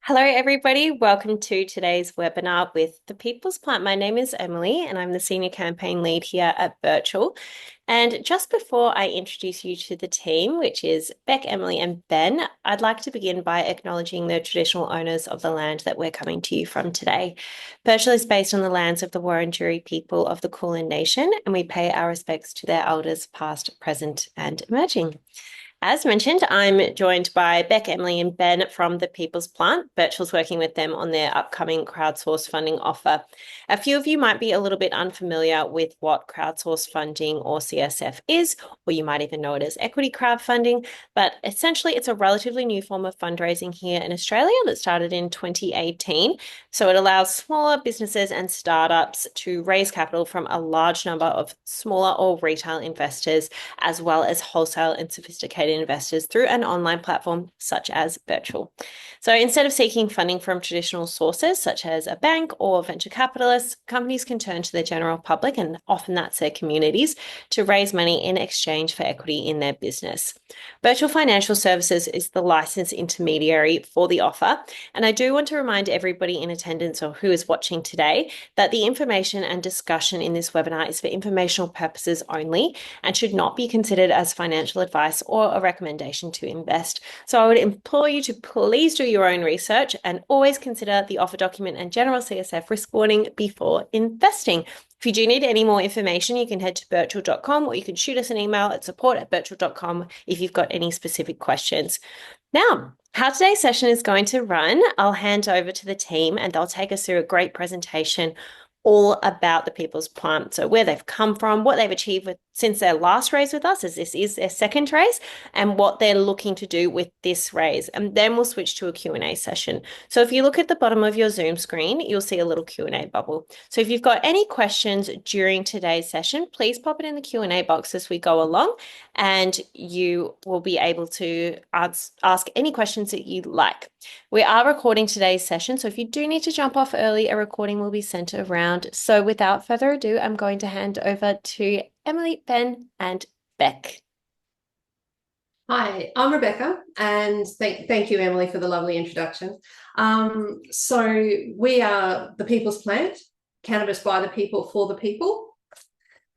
Hello, everybody. Welcome to today's webinar with the People's Plant. My name is Emily, and I'm the Senior Campaign Lead here at Birchal. And just before I introduce you to the team, which is Beck, Emily, and Ben, I'd like to begin by acknowledging the traditional owners of the land that we're coming to you from today. Birchal is based on the lands of the Wurundjeri people of the Kulin Nation, and we pay our respects to their elders, past, present, and emerging. As mentioned, I'm joined by Beck, Emily, and Ben from the People's Plant. Birchal's working with them on their upcoming crowdsource funding offer. A few of you might be a little bit unfamiliar with what crowdsource funding or CSF is, or you might even know it as equity crowdfunding, but essentially it's a relatively new form of fundraising here in Australia that started in 2018. So it allows smaller businesses and startups to raise capital from a large number of smaller or retail investors, as well as wholesale and sophisticated investors through an online platform such as Birchal. So instead of seeking funding from traditional sources such as a bank or venture capitalists, companies can turn to the general public, and often that's their communities, to raise money in exchange for equity in their business. Birchal Financial Services is the licensed intermediary for the offer, and I do want to remind everybody in attendance or who is watching today that the information and discussion in this webinar is for informational purposes only and should not be considered as financial advice or a recommendation to invest. So I would implore you to please do your own research and always consider the offer document and general CSF risk warning before investing. If you do need any more information, you can head to birchal.com, or you can shoot us an email at support@birchal.com if you've got any specific questions. Now, how today's session is going to run, I'll hand over to the team and they'll take us through a great presentation all about the People's Plant. So where they've come from, what they've achieved since their last raise with us, as this is their second raise, and what they're looking to do with this raise. And then we'll switch to a Q&A session. So if you look at the bottom of your Zoom screen, you'll see a little Q&A bubble. So if you've got any questions during today's session, please pop it in the Q&A box as we go along, and you will be able to ask any questions that you'd like. We are recording today's session, so if you do need to jump off early, a recording will be sent around. So without further ado, I'm going to hand over to Emily, Ben, and Beck. Hi, I'm Rebecca, and thank you, Emily, for the lovely introduction. So we are the People's Plant, cannabis by the people for the people.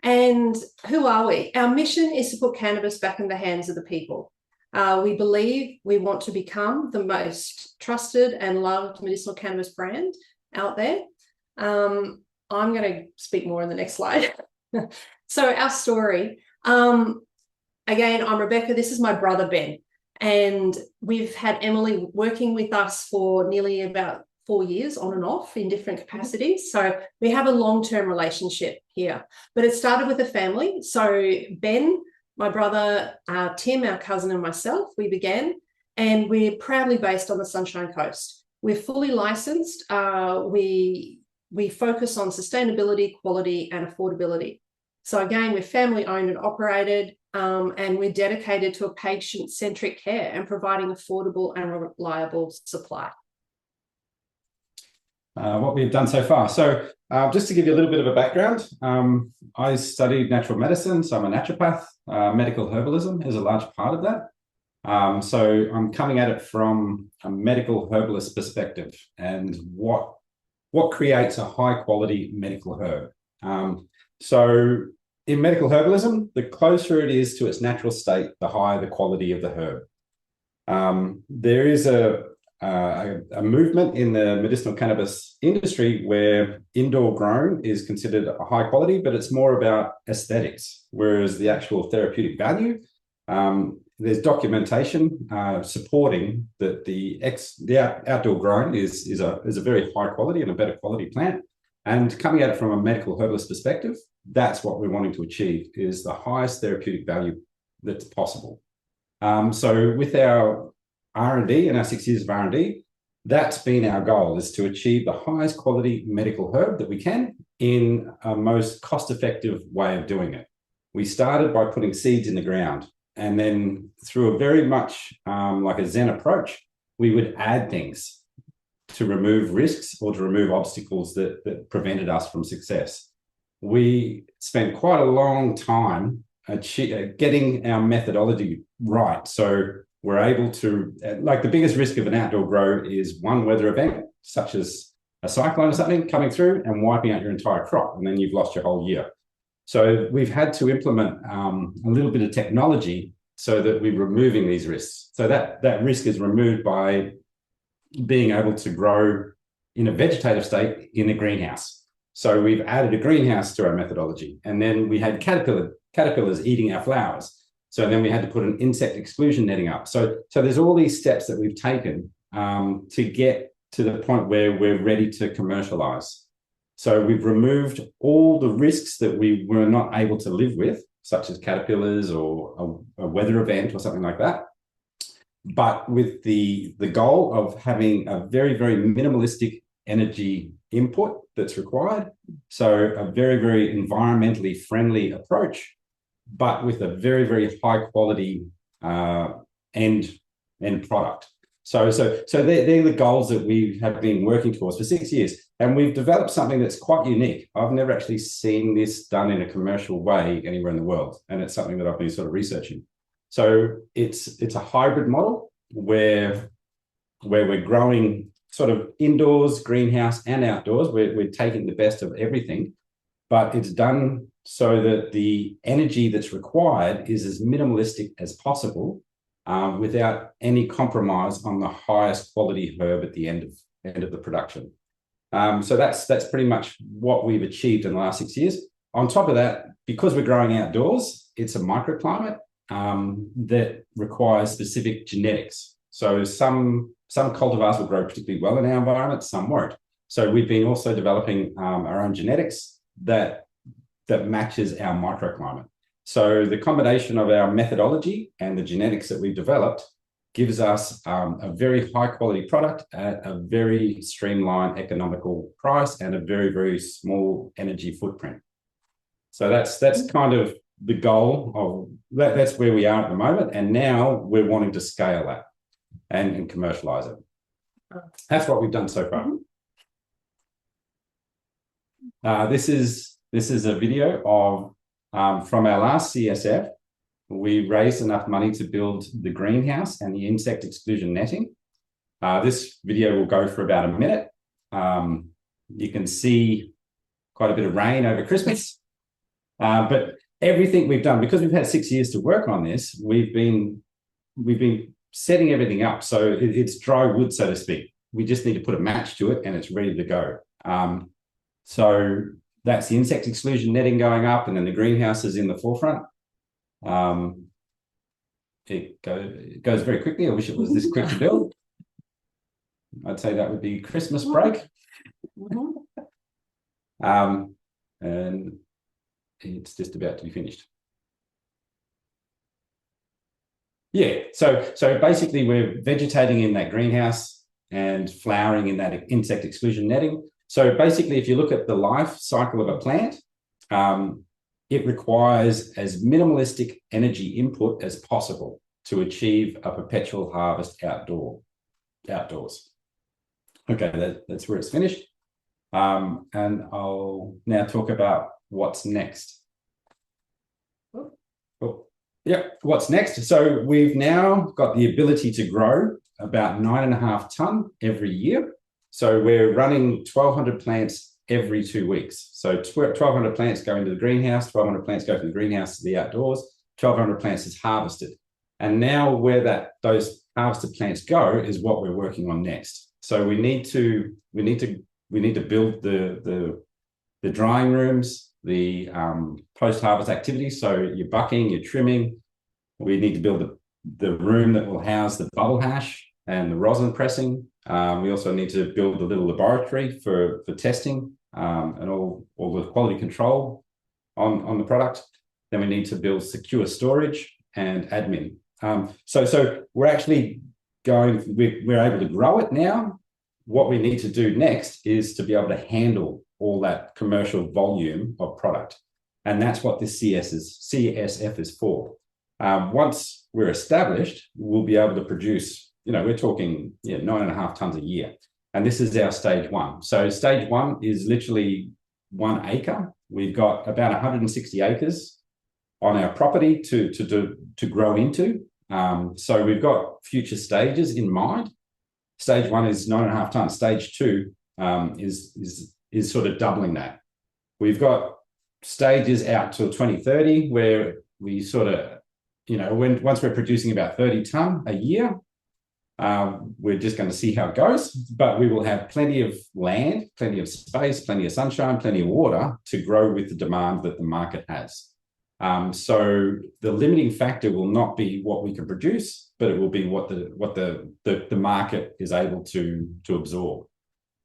And who are we? Our mission is to put cannabis back in the hands of the people. We believe we want to become the most trusted and loved medicinal cannabis brand out there. I'm going to speak more in the next slide. So our story, again, I'm Rebecca. This is my brother, Ben. And we've had Emily working with us for nearly about 4 years on and off in different capacities. So we have a long-term relationship here. But it started with a family. So Ben, my brother, Tim, our cousin, and myself, we began, and we're proudly based on the Sunshine Coast. We're fully licensed. We focus on sustainability, quality, and affordability. So again, we're family owned and operated, and we're dedicated to a patient-centric care and providing affordable and reliable supply. What we've done so far. So just to give you a little bit of a background, I studied natural medicine, so I'm a naturopath. Medical herbalism is a large part of that. So I'm coming at it from a medical herbalist perspective and what creates a high quality medical herb. So in medical herbalism, the closer it is to its natural state, the higher the quality of the herb. There is a movement in the medicinal cannabis industry where indoor grown is considered a high quality, but it's more about aesthetics, whereas the actual therapeutic value, there's documentation supporting that the outdoor grown is a very high quality and a better quality plant. And coming at it from a medical herbalist perspective, that's what we're wanting to achieve, is the highest therapeutic value that's possible. So with our R&D and our 6 years of R&D, that's been our goal, is to achieve the highest quality medical herb that we can in a most cost-effective way of doing it. We started by putting seeds in the ground, and then through a very much like a Zen approach, we would add things to remove risks or to remove obstacles that prevented us from success. We spent quite a long time getting our methodology right. So we're able to, like the biggest risk of an outdoor grow is one weather event, such as a cyclone or something coming through and wiping out your entire crop, and then you've lost your whole year. So we've had to implement a little bit of technology so that we're removing these risks. So that risk is removed by being able to grow in a vegetative state in a greenhouse. So we've added a greenhouse to our methodology, and then we had caterpillars eating our flowers. So then we had to put an insect exclusion netting up. So there's all these steps that we've taken to get to the point where we're ready to commercialize. So we've removed all the risks that we were not able to live with, such as caterpillars or a weather event or something like that, but with the goal of having a very, very minimalistic energy input that's required. So a very, very environmentally friendly approach, but with a very, very high quality end product. So they're the goals that we have been working towards for 6 years. And we've developed something that's quite unique. I've never actually seen this done in a commercial way anywhere in the world. And it's something that I've been sort of researching. So it's a hybrid model where we're growing sort of indoors, greenhouse, and outdoors. We're taking the best of everything, but it's done so that the energy that's required is as minimalistic as possible, without any compromise on the highest quality herb at the end of the production. So that's pretty much what we've achieved in the last 6 years. On top of that, because we're growing outdoors, it's a microclimate that requires specific genetics. So some cultivars will grow particularly well in our environment, some won't. So we've been also developing our own genetics that matches our microclimate. So the combination of our methodology and the genetics that we've developed gives us a very high quality product at a very streamlined economical price and a very, very small energy footprint. So that's kind of the goal of that. That's where we are at the moment. And now we're wanting to scale that and commercialize it. That's what we've done so far. This is a video of from our last CSF. We raised enough money to build the greenhouse and the insect exclusion netting. This video will go for about a minute. You can see quite a bit of rain over Christmas. But everything we've done, because we've had 6 years to work on this, we've been setting everything up. So it's dry wood, so to speak. We just need to put a match to it and it's ready to go. So that's the insect exclusion netting going up, and then the greenhouse is in the forefront. It goes very quickly. I wish it was this quick to build. I'd say that would be Christmas break. And it's just about to be finished. Yeah, so basically we're vegetating in that greenhouse and flowering in that insect exclusion netting. So basically, if you look at the life cycle of a plant, it requires as minimalistic energy input as possible to achieve a perpetual harvest outdoors. Okay, that's where it's finished. And I'll now talk about what's next. What's next? So we've now got the ability to grow about 9.5 tonne every year. So we're running 1,200 plants every 2 weeks. So 1,200 plants go into the greenhouse, 1,200 plants go from the greenhouse to the outdoors, 1,200 plants is harvested. And now where those harvested plants go is what we're working on next. So we need to build the drying rooms, the post-harvest activities. So your bucking, your trimming. We need to build the room that will house the bubble hash and the rosin pressing. We also need to build a little laboratory for testing and all the quality control on the product. Then we need to build secure storage and admin. So we're actually we're able to grow it now. What we need to do next is to be able to handle all that commercial volume of product. And that's what this CSF is for. Once we're established, we'll be able to produce, we're talking 9.5 tonnes a year. And this is our stage one. So stage one is literally 1 acre. We've got about 160 acres on our property to grow into. So we've got future stages in mind. Stage 1 is 9.5 tonnes. Stage 2 is sort of doubling that. We've got stages out till 2030 where we sort of, once we're producing about 30 tonne a year, we're just going to see how it goes, but we will have plenty of land, plenty of space, plenty of sunshine, plenty of water to grow with the demand that the market has. So the limiting factor will not be what we can produce, but it will be what the market is able to absorb.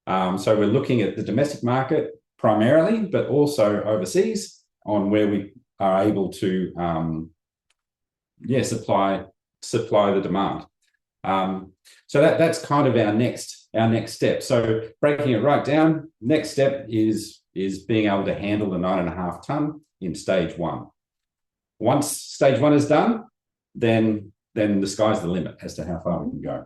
So we're looking at the domestic market primarily, but also overseas on where we are able to supply the demand. So that's kind of our next step. So breaking it right down, next step is being able to handle the 9.5 tonne in stage 1. Once stage 1 is done, then the sky's the limit as to how far we can go.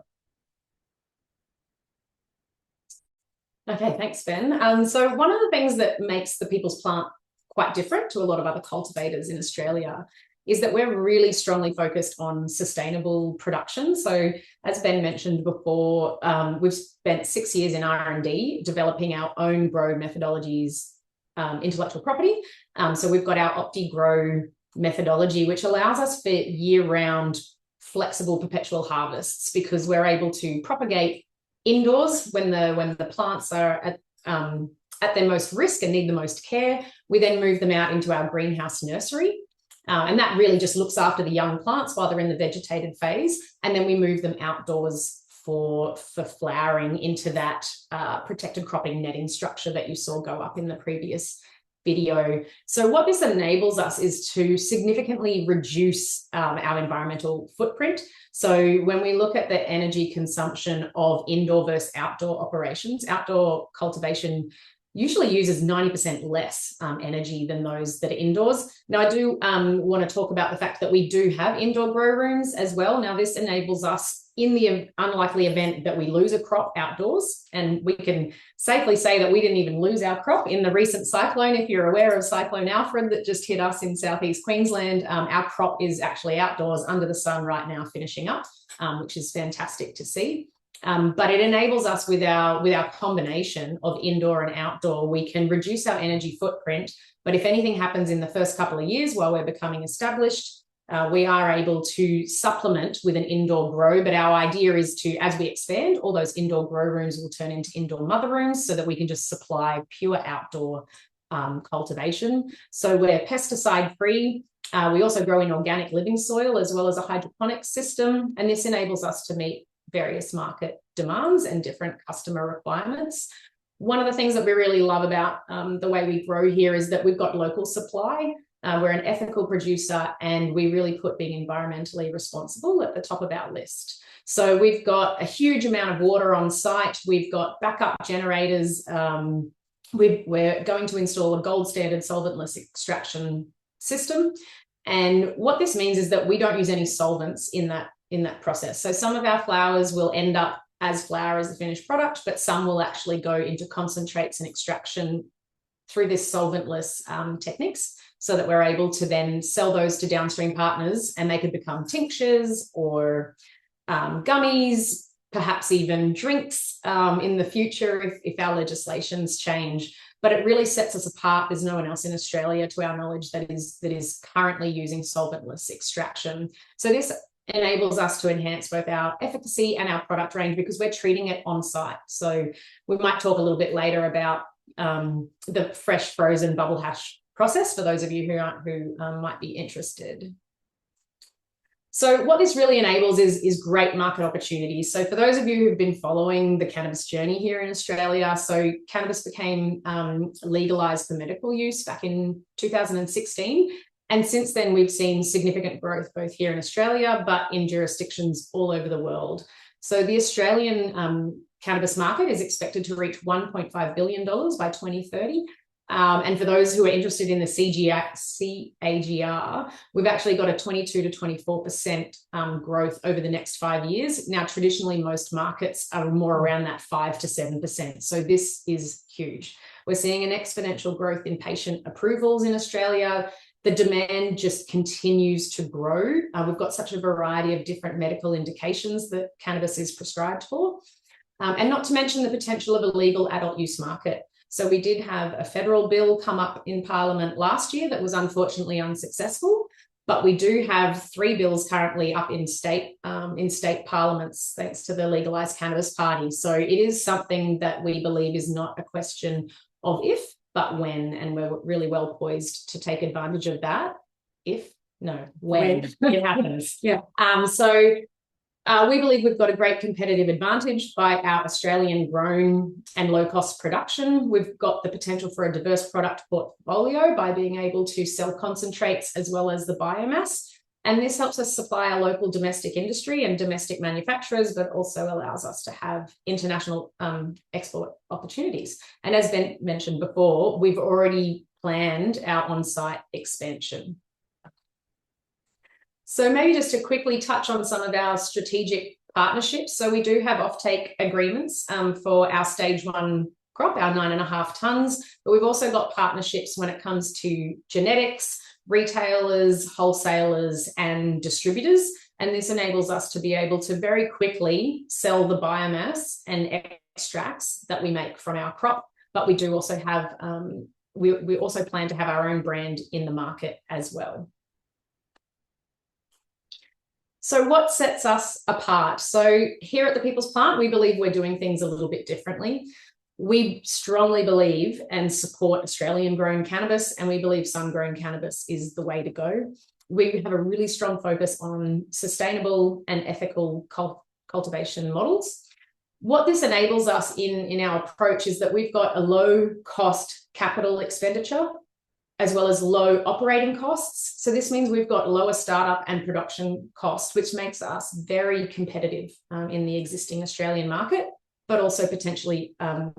Okay, thanks, Ben. So one of the things that makes the People's Plant quite different to a lot of other cultivators in Australia is that we're really strongly focused on sustainable production. So as Ben mentioned before, we've spent 6 years in R&D developing our own grow methodologies, intellectual property. So we've got our OptiGrow methodology, which allows us for year-round flexible perpetual harvests, because we're able to propagate indoors when the plants are at their most risk and need the most care. We then move them out into our greenhouse nursery. And that really just looks after the young plants while they're in the vegetated phase. And then we move them outdoors for flowering into that protected cropping netting structure that you saw go up in the previous video. So what this enables us is to significantly reduce our environmental footprint. So when we look at the energy consumption of indoor versus outdoor operations, outdoor cultivation usually uses 90% less energy than those that are indoors. Now, I do want to talk about the fact that we do have indoor grow rooms as well. Now, this enables us, in the unlikely event that we lose a crop outdoors, and we can safely say that we didn't even lose our crop in the recent cyclone. If you're aware of Cyclone Alfred that just hit us in southeast Queensland, our crop is actually outdoors under the sun right now finishing up, which is fantastic to see. But it enables us with our combination of indoor and outdoor, we can reduce our energy footprint. But if anything happens in the first couple of years while we're becoming established, we are able to supplement with an indoor grow. But our idea is to, as we expand, all those indoor grow rooms will turn into indoor mother rooms so that we can just supply pure outdoor cultivation. So we're pesticide free. We also grow in organic living soil as well as a hydroponic system. And this enables us to meet various market demands and different customer requirements. One of the things that we really love about the way we grow here is that we've got local supply. We're an ethical producer, and we really put being environmentally responsible at the top of our list. So we've got a huge amount of water on site. We've got backup generators. We're going to install a gold standard solventless extraction system. And what this means is that we don't use any solvents in that process. So some of our flowers will end up as flour as the finished product, but some will actually go into concentrates and extraction through this solventless techniques, so that we're able to then sell those to downstream partners, and they could become tinctures or gummies, perhaps even drinks in the future if our legislations change. But it really sets us apart. There's no one else in Australia, to our knowledge, that is currently using solventless extraction. So this enables us to enhance both our efficacy and our product range, because we're treating it on site. So we might talk a little bit later about the fresh frozen bubble hash process for those of you who might be interested. So what this really enables is great market opportunities. So for those of you who've been following the cannabis journey here in Australia, so cannabis became legalized for medical use back in 2016. And since then, we've seen significant growth both here in Australia, but in jurisdictions all over the world. So the Australian cannabis market is expected to reach $1.5 billion by 2030. And for those who are interested in the CAGR, we've actually got a 22 to 24% growth over the next 5 years. Now, traditionally, most markets are more around that 5 to 7%. So this is huge. We're seeing an exponential growth in patient approvals in Australia. The demand just continues to grow. We've got such a variety of different medical indications that cannabis is prescribed for. And not to mention the potential of a legal adult use market. So we did have a federal bill come up in Parliament last year that was unfortunately unsuccessful, but we do have 3 bills currently up in state parliaments, thanks to the Legalised Cannabis Party. So it is something that we believe is not a question of if, but when, and we're really well poised to take advantage of that. When it happens. Yeah. We believe we've got a great competitive advantage by our Australian grown and low-cost production. We've got the potential for a diverse product portfolio by being able to sell concentrates as well as the biomass. And this helps us supply our local domestic industry and domestic manufacturers, but also allows us to have international export opportunities. And as Ben mentioned before, we've already planned our on-site expansion. So maybe just to quickly touch on some of our strategic partnerships. So we do have offtake agreements for our stage 1 crop, our 9.5 tonnes, but we've also got partnerships when it comes to genetics, retailers, wholesalers, and distributors. And this enables us to be able to very quickly sell the biomass and extracts that we make from our crop. But we do also have, we also plan to have our own brand in the market as well. So what sets us apart? So here at the People's Plant, we believe we're doing things a little bit differently. We strongly believe and support Australian grown cannabis, and we believe sun-grown cannabis is the way to go. We have a really strong focus on sustainable and ethical cultivation models. What this enables us in our approach is that we've got a low cost capital expenditure as well as low operating costs. So this means we've got lower startup and production costs, which makes us very competitive in the existing Australian market, but also potentially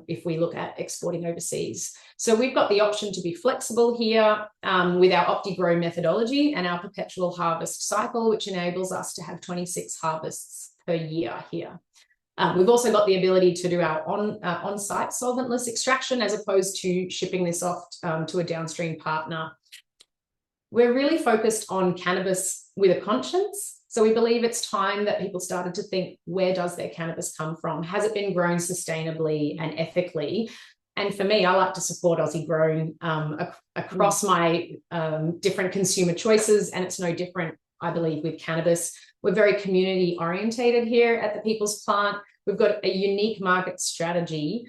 if we look at exporting overseas. So we've got the option to be flexible here with our OptiGrow methodology and our perpetual harvest cycle, which enables us to have 26 harvests per year here. We've also got the ability to do our on-site solventless extraction as opposed to shipping this off to a downstream partner. We're really focused on cannabis with a conscience. So we believe it's time that people started to think, where does their cannabis come from? Has it been grown sustainably and ethically? And for me, I like to support Aussie grown across my different consumer choices. And it's no different, I believe, with cannabis. We're very community orientated here at the People's Plant. We've got a unique market strategy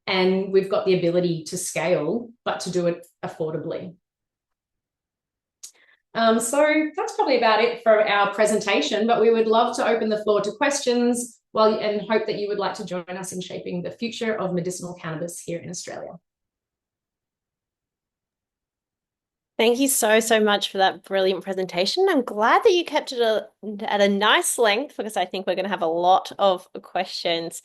and we've got the ability to scale, but to do it affordably. So that's probably about it for our presentation, but we would love to open the floor to questions and hope that you would like to join us in shaping the future of medicinal cannabis here in Australia. Thank you so much for that brilliant presentation. I'm glad that you kept it at a nice length because I think we're going to have a lot of questions.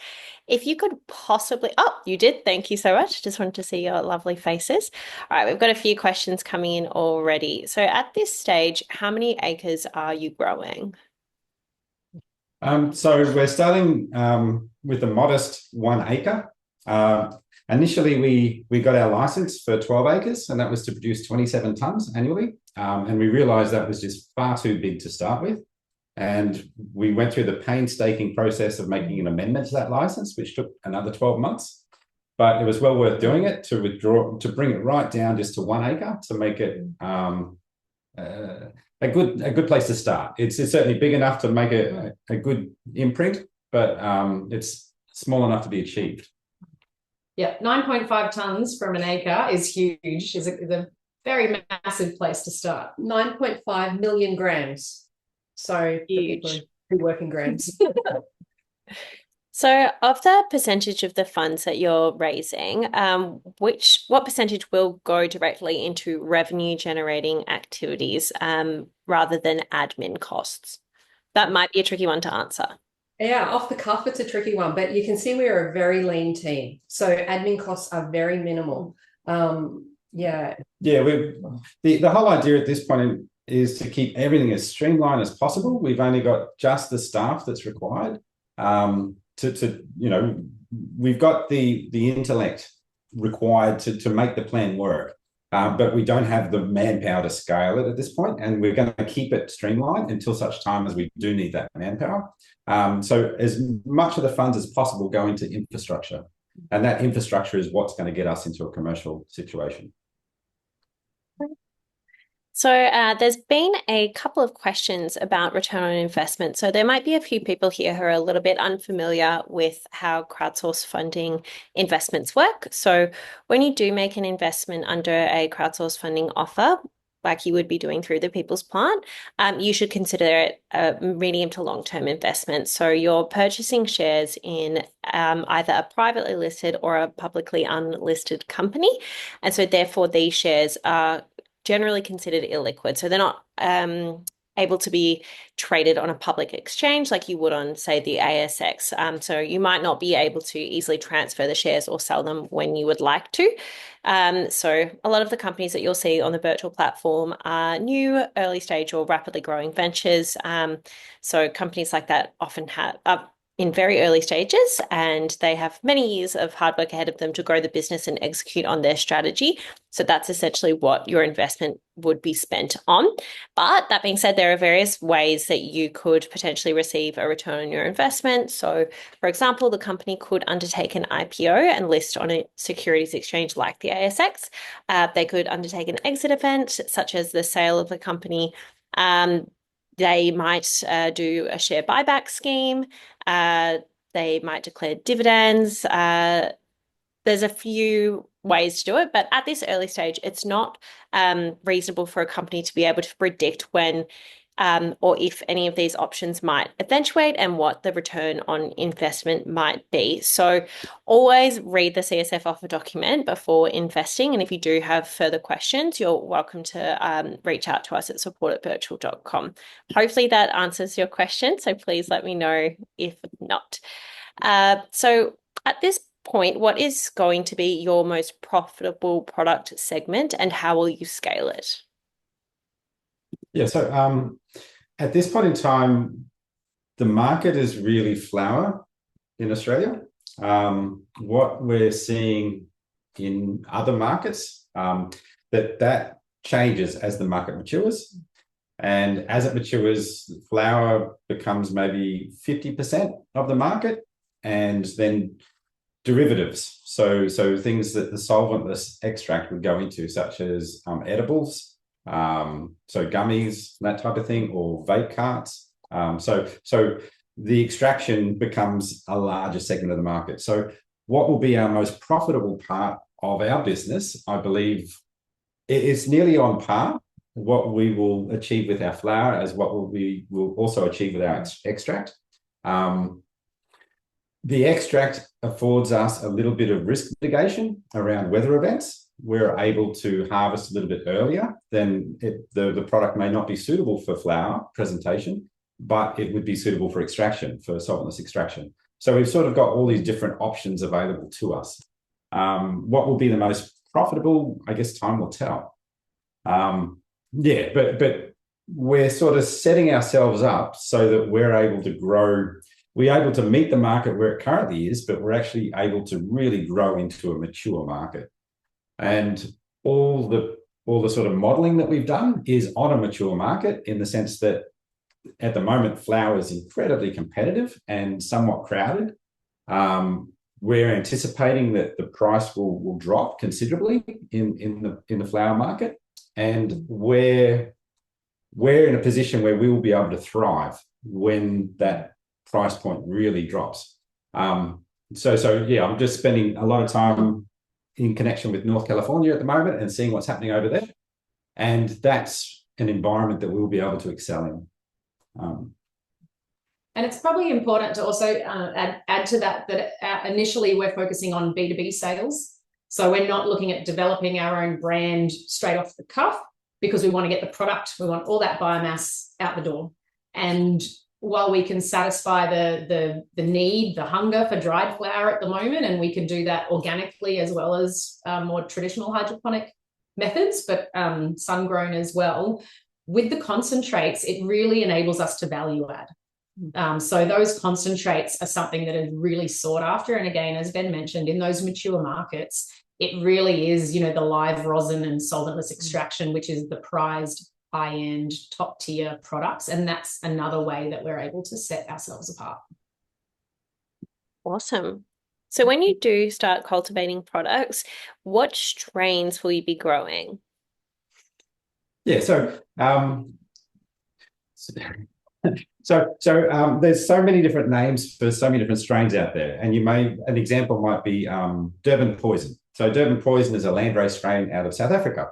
If you could possibly, you did. Thank you so much. Just wanted to see your lovely faces. All right, we've got a few questions coming in already. So at this stage, how many acres are you growing? So we're starting with a modest 1 acre. Initially, we got our license for 12 acres, and that was to produce 27 tonnes annually. And we realised that was just far too big to start with. And we went through the painstaking process of making an amendment to that license, which took another 12 months. But it was well worth doing it to bring it right down just to 1 acre to make it a good place to start. It's certainly big enough to make a good imprint, but it's small enough to be achieved. Yeah, 9.5 tonnes from an acre is huge. Is a very massive place to start. 9.5 million grams. So Huge. Who work in grams. So of the percentage of the funds that you're raising, what percentage will go directly into revenue generating activities rather than admin costs? That might be a tricky one to answer. Yeah, off the cuff, it's a tricky one, but you can see we are a very lean team. So admin costs are very minimal. Yeah, the whole idea at this point is to keep everything as streamlined as possible. We've only got just the staff that's required. We've got the intellect required to make the plan work. but we don't have the manpower to scale it at this point, and we're going to keep it streamlined until such time as we do need that manpower. So as much of the funds as possible go into infrastructure, and that infrastructure is what's going to get us into a commercial situation. So there's been a couple of questions about return on investment. So there might be a few people here who are a little bit unfamiliar with how crowdsourced funding investments work. So when you do make an investment under a crowdsourced funding offer, like you would be doing through the People's Plant, you should consider it a medium to long-term investment. So you're purchasing shares in either a privately listed or a publicly unlisted company. And so therefore these shares are generally considered illiquid. So they're not able to be traded on a public exchange like you would on, say, the ASX. So you might not be able to easily transfer the shares or sell them when you would like to. So a lot of the companies that you'll see on the Birchal platform are new, early stage or rapidly growing ventures. So companies like that often have in very early stages, and they have many years of hard work ahead of them to grow the business and execute on their strategy. So that's essentially what your investment would be spent on. But that being said, there are various ways that you could potentially receive a return on your investment. So, for example, the company could undertake an IPO and list on a securities exchange like the ASX. They could undertake an exit event, such as the sale of the company. They might do a share buyback scheme. They might declare dividends. There's a few ways to do it, but at this early stage, it's not reasonable for a company to be able to predict when or if any of these options might eventuate and what the return on investment might be. So always read the CSF offer document before investing. And if you do have further questions, you're welcome to reach out to us at support@birchal.com. Hopefully that answers your question. So please let me know if not. So at this point, what is going to be your most profitable product segment and how will you scale it? Yeah, so at this point in time, the market is really flower in Australia. What we're seeing in other markets, that changes as the market matures. And as it matures, flower becomes maybe 50% of the market, and then derivatives. So things that the solventless extract would go into, such as edibles, so gummies, that type of thing, or vape carts. So the extraction becomes a larger segment of the market. So what will be our most profitable part of our business, I believe, it's nearly on par what we will achieve with our flour as what we will also achieve with our extract. The extract affords us a little bit of risk mitigation around weather events. We're able to harvest a little bit earlier, then the product may not be suitable for flour presentation, but it would be suitable for extraction, for solventless extraction. So we've sort of got all these different options available to us. What will be the most profitable? I guess time will tell. Yeah, but we're sort of setting ourselves up so that we're able to grow. We're able to meet the market where it currently is, but we're actually able to really grow into a mature market. And all the sort of modeling that we've done is on a mature market, in the sense that at the moment, flour is incredibly competitive and somewhat crowded. We're anticipating that the price will drop considerably in the flour market, and we're in a position where we will be able to thrive when that price point really drops. So yeah, I'm just spending a lot of time in connection with North California at the moment and seeing what's happening over there, and that's an environment that we'll be able to excel in. And it's probably important to also add to that initially we're focusing on B2B sales. So we're not looking at developing our own brand straight off the cuff, because we want to get the product, we want all that biomass out the door. And while we can satisfy the need, the hunger for dried flour at the moment, and we can do that organically as well as more traditional hydroponic methods, but sun-grown as well, with the concentrates, it really enables us to value add. So those concentrates are something that is really sought after. And again, as Ben mentioned, in those mature markets, it really is, you know, the live rosin and solventless extraction, which is the prized high-end top tier products. And that's another way that we're able to set ourselves apart. Awesome. So when you do start cultivating products, what strains will you be growing? Yeah, so there's so many different names for so many different strains out there, and an example might be Durban Poison. So Durban Poison is a landrace strain out of South Africa,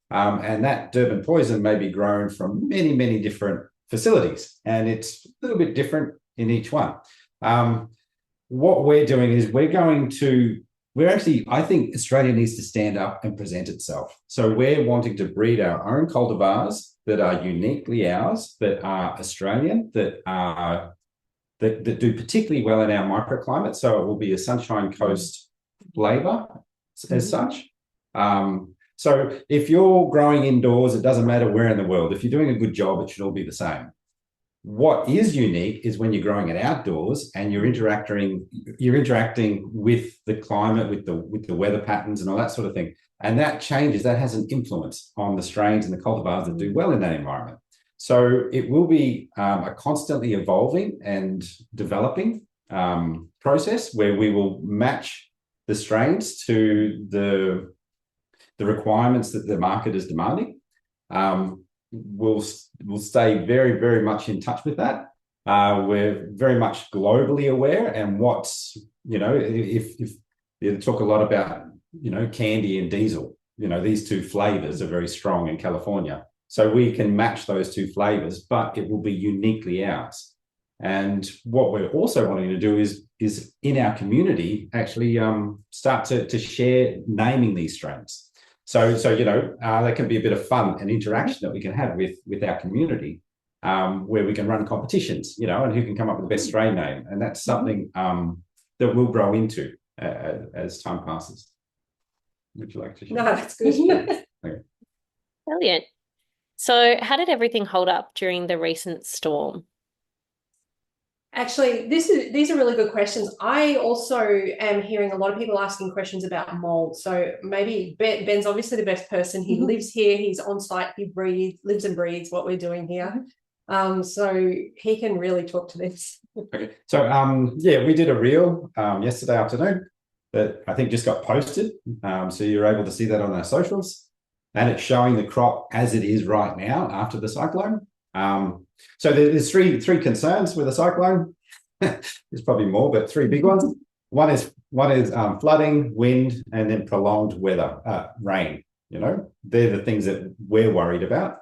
and that Durban Poison may be grown from many different facilities, and it's a little bit different in each one. What we're doing is I think Australia needs to stand up and present itself. So we're wanting to breed our own cultivars that are uniquely ours, that are Australian, that do particularly well in our microclimate. So it will be a Sunshine Coast flavour as such. So if you're growing indoors, it doesn't matter where in the world. If you're doing a good job, it should all be the same. What is unique is when you're growing it outdoors and you're interacting with the climate, with the weather patterns and all that sort of thing. And that has an influence on the strains and the cultivars that do well in that environment. So it will be a constantly evolving and developing process where we will match the strains to the requirements that the market is demanding. We'll stay very much in touch with that. We're very much globally aware, and if you talk a lot about candy and diesel, these two flavors are very strong in California, so we can match those two flavors, but it will be uniquely ours. And what we're also wanting to do is in our community actually start to share naming these strains. So there can be a bit of fun and interaction that we can have with our community, where we can run competitions, and who can come up with the best strain name. And that's something that we'll grow into as time passes. Would you like to share? No, that's good. Okay. Brilliant. So how did everything hold up during the recent storm? Actually, these are really good questions. I also am hearing a lot of people asking questions about mold. So maybe Ben's obviously the best person. He lives here. He's on site. He lives and breathes what we're doing here. So he can really talk to this. Okay. So we did a reel yesterday afternoon that I think just got posted. So you're able to see that on our socials, and it's showing the crop as it is right now after the cyclone. So there's three concerns with a cyclone. There's probably more, but three big ones. One is flooding, wind, and then prolonged weather, rain. They're the things that we're worried about.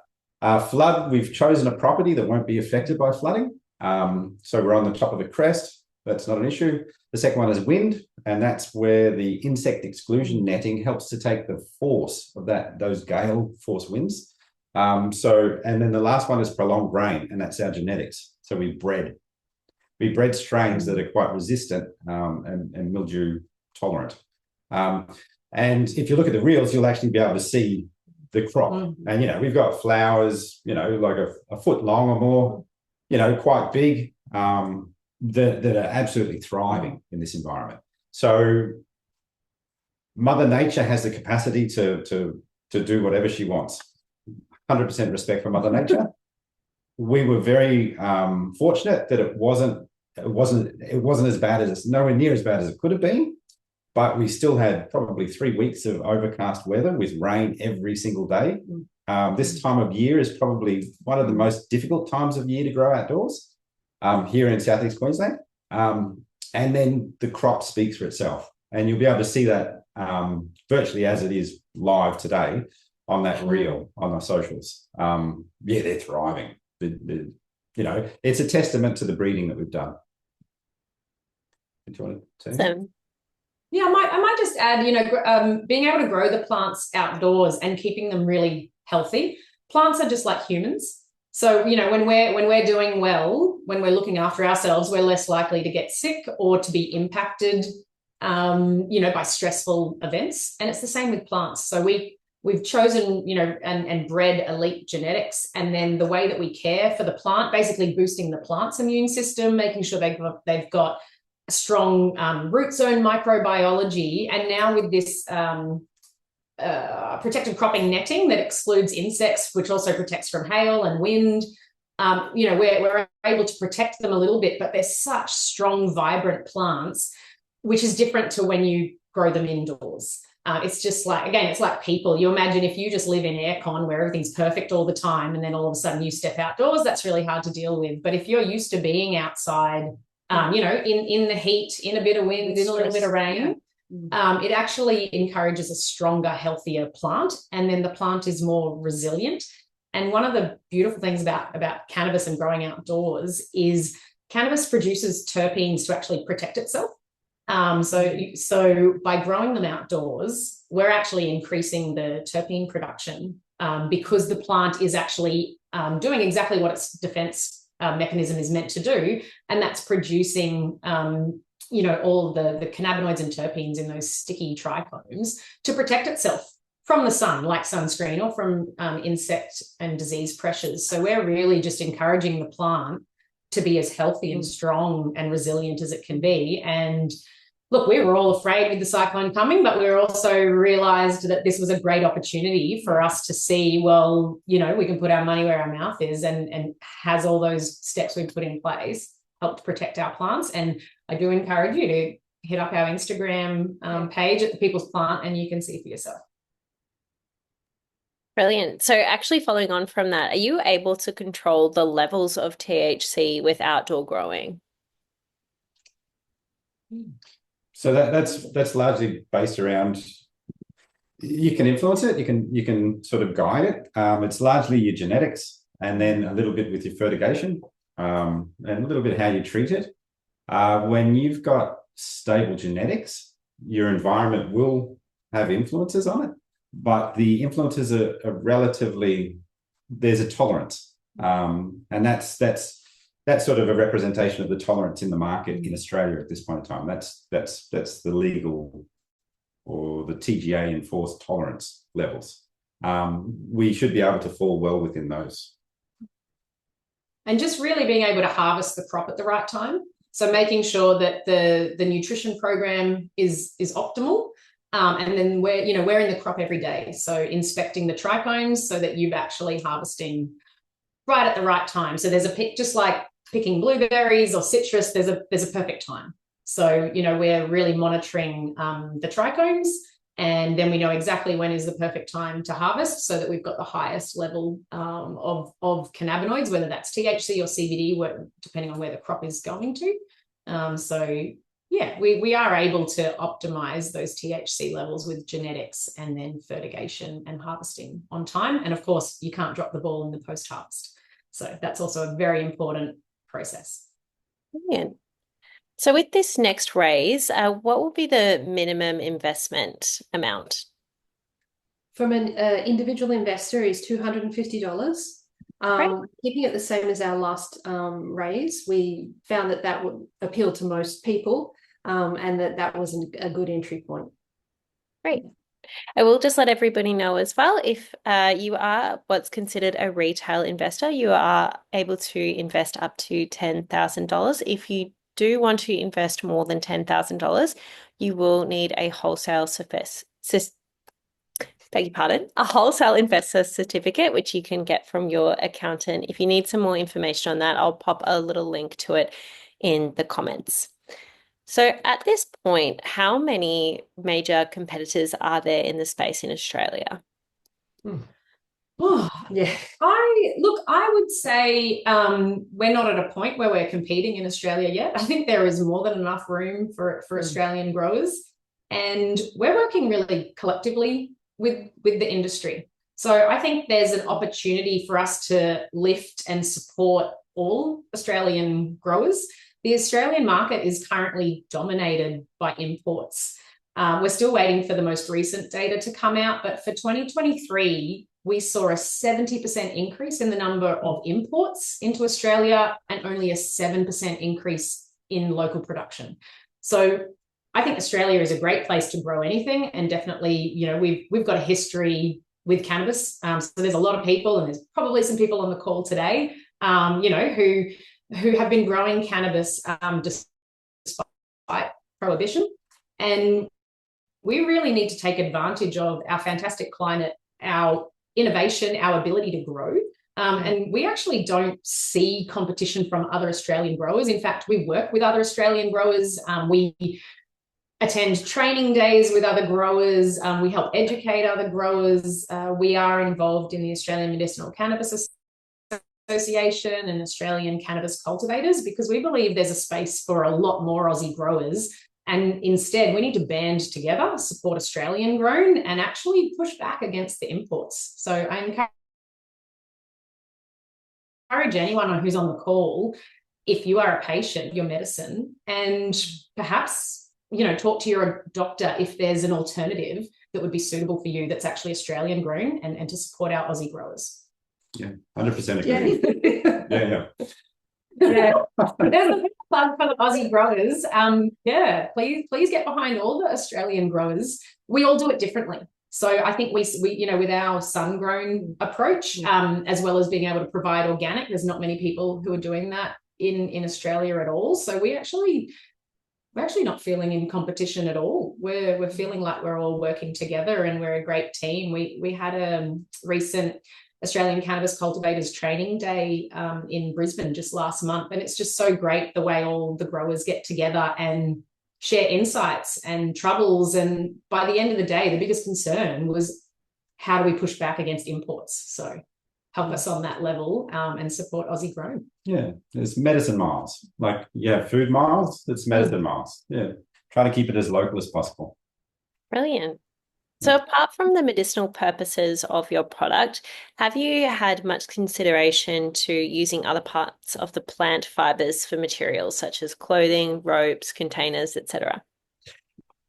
Flood, we've chosen a property that won't be affected by flooding. So we're on the top of a crest. That's not an issue. The second one is wind, and that's where the insect exclusion netting helps to take the force of those gale force winds. And then the last one is prolonged rain, and that's our genetics. So we bred strains that are quite resistant and mildew tolerant. And if you look at the reels, you'll actually be able to see the crop. And we've got flowers, like a foot long or more, quite big, that are absolutely thriving in this environment. So Mother Nature has the capacity to do whatever she wants. 100% respect for Mother Nature. We were very fortunate that it wasn't as bad as nowhere near as bad as it could have been, but we still had probably 3 weeks of overcast weather with rain every single day. This time of year is probably one of the most difficult times of year to grow outdoors here in Southeast Queensland. And then the crop speaks for itself, and you'll be able to see that virtually as it is live today on that reel on our socials. They're thriving. It's a testament to the breeding that we've done. Do you want to say? Yeah, I might just add, being able to grow the plants outdoors and keeping them really healthy. Plants are just like humans. So, when we're doing well, when we're looking after ourselves, we're less likely to get sick or to be impacted, by stressful events. And it's the same with plants. So we've chosen, and bred elite genetics, and then the way that we care for the plant, basically boosting the plant's immune system, making sure they've got strong root zone microbiology, and now with this protected cropping netting that excludes insects, which also protects from hail and wind. We're able to protect them a little bit, but they're such strong, vibrant plants, which is different to when you grow them indoors. It's just like, again, it's like people. You imagine if you just live in aircon where everything's perfect all the time, and then all of a sudden you step outdoors, that's really hard to deal with. But if you're used to being outside, in the heat, in a bit of wind, in a little bit of rain, it actually encourages a stronger, healthier plant, and then the plant is more resilient. And one of the beautiful things about cannabis and growing outdoors is cannabis produces terpenes to actually protect itself. So by growing them outdoors, we're actually increasing the terpene production because the plant is actually doing exactly what its defense mechanism is meant to do, and that's producing all the cannabinoids and terpenes in those sticky trichomes to protect itself from the sun, like sunscreen, or from insect and disease pressures. So we're really just encouraging the plant to be as healthy and strong and resilient as it can be. And look, we were all afraid with the cyclone coming, but we also realized that this was a great opportunity for us to see, well, we can put our money where our mouth is, and has all those steps we've put in place helped protect our plants. And I do encourage you to hit up our Instagram page at The People's Plant, and you can see for yourself. Brilliant. So actually following on from that, are you able to control the levels of THC with outdoor growing? So that's largely based around, you can influence it, you can sort of guide it. It's largely your genetics, and then a little bit with your fertigation, and a little bit how you treat it. When you've got stable genetics, your environment will have influences on it, but the influences are relatively, there's a tolerance, and that's sort of a representation of the tolerance in the market in Australia at this point in time. That's the legal or the TGA enforced tolerance levels. We should be able to fall well within those. And just really being able to harvest the crop at the right time. So making sure that the nutrition program is optimal. And then we're in the crop every day. So inspecting the trichomes so that you're actually harvesting right at the right time. So there's just like picking blueberries or citrus, there's a perfect time. So, we're really monitoring the trichomes, and then we know exactly when is the perfect time to harvest so that we've got the highest level of cannabinoids, whether that's THC or CBD, depending on where the crop is going to. We are able to optimize those THC levels with genetics and then fertigation and harvesting on time. And of course, you can't drop the ball in the post-harvest. So that's also a very important process. Brilliant. So with this next raise, what will be the minimum investment amount? From an individual investor is $250. Keeping it the same as our last raise, we found that would appeal to most people, and that was a good entry point. Great. I will just let everybody know as well, if you are what's considered a retail investor, you are able to invest up to $10,000. If you do want to invest more than $10,000, you will need a wholesale a wholesale investor certificate, which you can get from your accountant. If you need some more information on that, I'll pop a little link to it in the comments. So at this point, how many major competitors are there in the space in Australia? Oh, yeah. I would say we're not at a point where we're competing in Australia yet. I think there is more than enough room for Australian growers, and we're working really collectively with the industry. So I think there's an opportunity for us to lift and support all Australian growers. The Australian market is currently dominated by imports. We're still waiting for the most recent data to come out, but for 2023, we saw a 70% increase in the number of imports into Australia and only a 7% increase in local production. So I think Australia is a great place to grow anything, and definitely, we've got a history with cannabis. So there's a lot of people, and there's probably some people on the call today, who have been growing cannabis despite prohibition. And we really need to take advantage of our fantastic climate, our innovation, our ability to grow. And we actually don't see competition from other Australian growers. In fact, we work with other Australian growers. We attend training days with other growers. We help educate other growers. We are involved in the Australian Medicinal Cannabis Association and Australian Cannabis Cultivators, because we believe there's a space for a lot more Aussie growers. And instead, we need to band together, support Australian grown, and actually push back against the imports. So I encourage anyone who's on the call, if you are a patient, your medicine, and perhaps, talk to your doctor if there's an alternative that would be suitable for you that's actually Australian grown, and to support our Aussie growers. Yeah, 100% agree. Yeah. Yeah, there's a big plug for the Aussie growers. Please get behind all the Australian growers. We all do it differently. So I think we with our sun-grown approach, as well as being able to provide organic, there's not many people who are doing that in Australia at all. So we're actually not feeling in competition at all. We're feeling like we're all working together and we're a great team. We had a recent Australian Cannabis Cultivators Training Day in Brisbane just last month. And it's just so great the way all the growers get together and share insights and troubles. And by the end of the day, the biggest concern was, how do we push back against imports? So help us on that level and support Aussie grown. Yeah, there's medicine miles. Like, food miles, it's medicine miles. Yeah, try to keep it as local as possible. Brilliant. So apart from the medicinal purposes of your product, have you had much consideration to using other parts of the plant fibers for materials such as clothing, ropes, containers, etc.?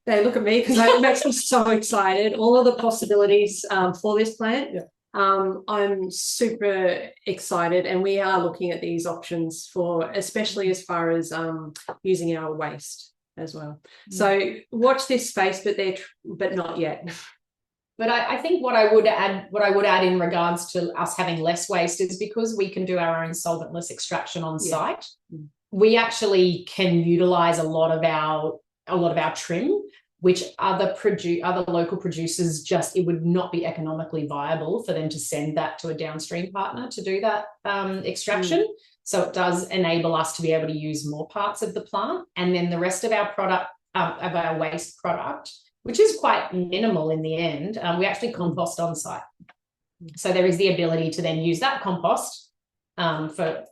They look at me because it makes me so excited. All of the possibilities for this plant. Yeah. I'm super excited, and we are looking at these options for, especially as far as using our waste as well. So watch this space, but not yet. But I think what I would add in regards to us having less waste is, because we can do our own solventless extraction on site, we actually can utilize a lot of our trim, which other local producers it would not be economically viable for them to send that to a downstream partner to do that extraction. So it does enable us to be able to use more parts of the plant, and then the rest of our product, of our waste product, which is quite minimal in the end, we actually compost on site. So there is the ability to then use that compost for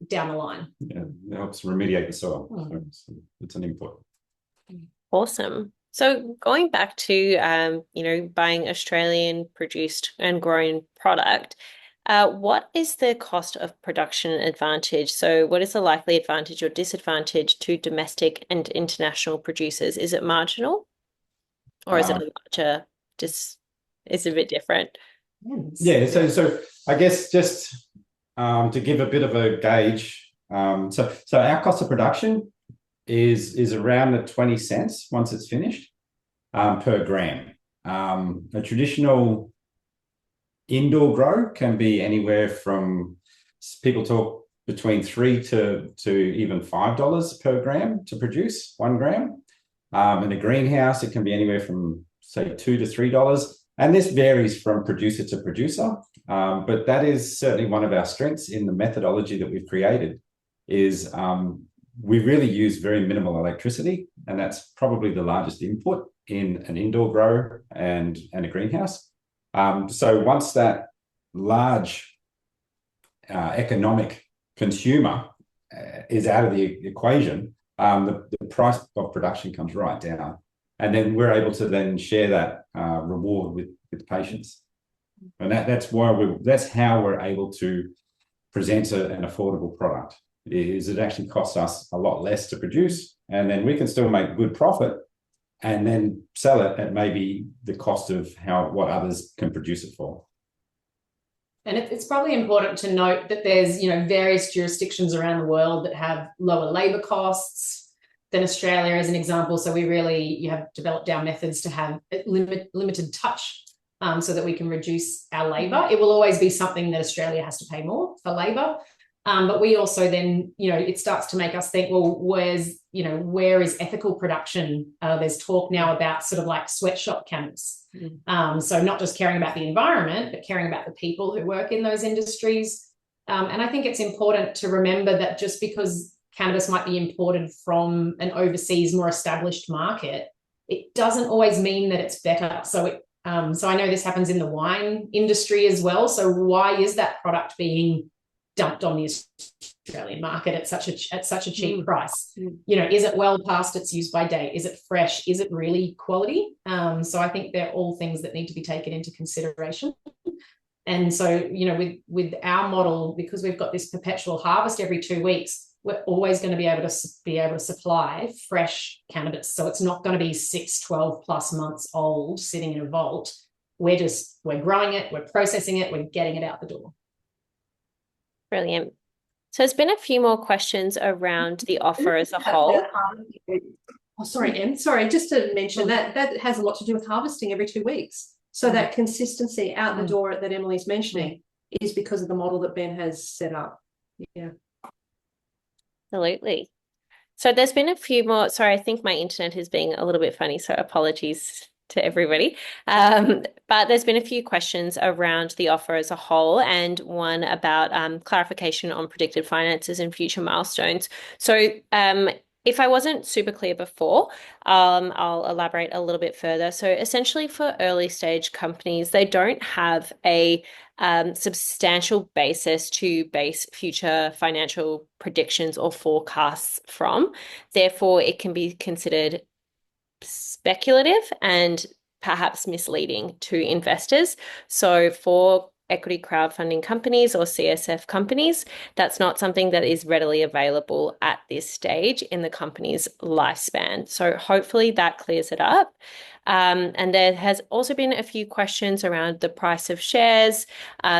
down the line. Yeah, it helps remediate the soil. So it's an input. Awesome. So going back to buying Australian produced and grown product, what is the cost of production advantage? So what is the likely advantage or disadvantage to domestic and international producers? Is it marginal? Or is it a larger, is it a bit different? Yeah, so I guess just to give a bit of a gauge, so our cost of production is around the 20 cents once it's finished per gram. A traditional indoor grow can be anywhere from, people talk between $3 to even $5 per gram to produce 1 gram. In a greenhouse, it can be anywhere from, say, $2 to $3. And this varies from producer to producer. But that is certainly one of our strengths in the methodology that we've created, is we really use very minimal electricity. And that's probably the largest input in an indoor grow and a greenhouse. So once that large economic consumer is out of the equation, the price of production comes right down, and then we're able to then share that reward with patients, and that's how we're able to present an affordable product. Is it actually costs us a lot less to produce, and then we can still make good profit, and then sell it at maybe the cost of what others can produce it for. And it's probably important to note that there's, various jurisdictions around the world that have lower labour costs than Australia, as an example. So you have developed our methods to have limited touch, so that we can reduce our labour. It will always be something that Australia has to pay more for labour. But we also then, it starts to make us think, well, where is ethical production? There's talk now about sort of like sweatshop cannabis. So not just caring about the environment, but caring about the people who work in those industries. And I think it's important to remember that just because cannabis might be imported from an overseas, more established market, it doesn't always mean that it's better. So I know this happens in the wine industry as well. So why is that product being dumped on the Australian market at such a cheap price? Is it well past its use by date? Is it fresh? Is it really quality? So I think they're all things that need to be taken into consideration. And so, with our model, because we've got this perpetual harvest every 2 weeks, we're always going to be able to supply fresh cannabis. So it's not going to be 6, 12 plus months old sitting in a vault. We're growing it, we're processing it, we're getting it out the door. Brilliant. So there's been a few more questions around the offer as a whole. Oh, sorry, Em. Sorry, just to mention that has a lot to do with harvesting every 2 weeks. So that consistency out the door that Emily's mentioning is because of the model that Ben has set up. Yeah. Absolutely. So there's been a few more. Sorry, I think my internet is being a little bit funny, so apologies to everybody. But there's been a few questions around the offer as a whole, and one about clarification on predicted finances and future milestones. So if I wasn't super clear before, I'll elaborate a little bit further. So essentially for early stage companies, they don't have a substantial basis to base future financial predictions or forecasts from. Therefore, it can be considered speculative and perhaps misleading to investors. So for equity crowdfunding companies or CSF companies, that's not something that is readily available at this stage in the company's lifespan. So hopefully that clears it up. And there has also been a few questions around the price of shares.